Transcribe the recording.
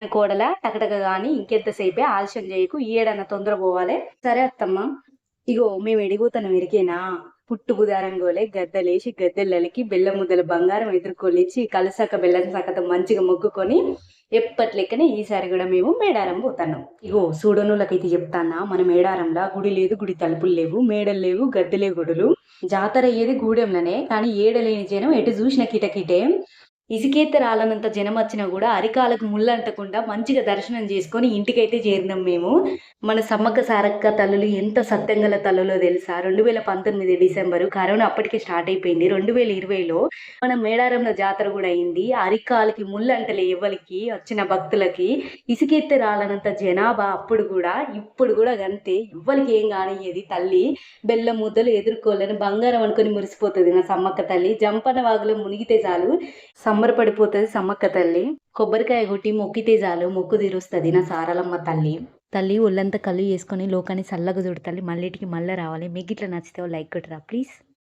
కోడలా టకటక గాని ఇంకెంతసేపే ఆలస్యం చేయకు ఈయేడన్నా తొందర పోవాలి. సరే అత్తమ్మ. ఇగో మేము ఎడిపోతాను ఎరికేనా. పుట్టు బుధారంగోలే గద్దలేసి గద్దెలకి బెల్లం ముద్దల బంగారం ఎదుర్కొలిచ్చి కలసక బెల్లం సకతో మంచిగా మొక్కుకొని ఎప్పట్లెక్కనే ఈసారి కూడా మేము మేడారం పోతాను. ఇగో సూడనులకైతే చెప్తానా, మన మేడారంలో గుడి లేదు, గుడి తలుపులు లేవు, మేడలు లేవు, గద్దెలే గుడులు. జాతర అయ్యేది గూడెంలోనే, కానీ ఏడలేని జనం ఎటు చూసిన కిటకిటే. ఇసుకేత్త రాలనంత జనం వచ్చినా కూడా అరికాలకు ముళ్ళంటకుండా మంచిగా దర్శనం చేసుకొని ఇంటికైతే చేరినాం మేము. మన సమ్మక్క సారక్క తల్లులు ఎంత సత్యంగల తల్లులో తెలుసా. 2019 డిసెంబరు కరోనా అప్పటికే స్టార్ట్ అయిపోయింది. 2020లో మన మేడారంలో జాతర కూడా అయింది. అరికాలకి ముళ్ళంటలే ఎవ్వరికి వచ్చిన భక్తులకి. ఇసుకెత్తి రాలనంత జనాభా అప్పుడు కూడా, ఇప్పుడు కూడా అంతే. ఎవ్వరికి ఏం కానియ్యేది తల్లి. బెల్లం ముద్దలు ఎదుర్కోలేని బంగారం అనుకొని మురిసిపోతుంది నా సమ్మక్క తల్లి. జంపన వాగులో మునిగితే చాలు సంబరపడిపోతుంది సమ్మక్క తల్లి. కొబ్బరికాయ కొట్టి మొక్కితే చాలు మొక్కు తీరుస్తుంది నా సారలమ్మ తల్లి. తల్లి ఒళ్ళంతా కళ్ళు చేసుకొని లోకాన్ని చల్లగా చూడు తల్లి. మళ్ళీటికి మళ్ళీ రావాలి. మీకు ఇట్లా నచ్చితే లైక్ కొట్టరా ప్లీజ్.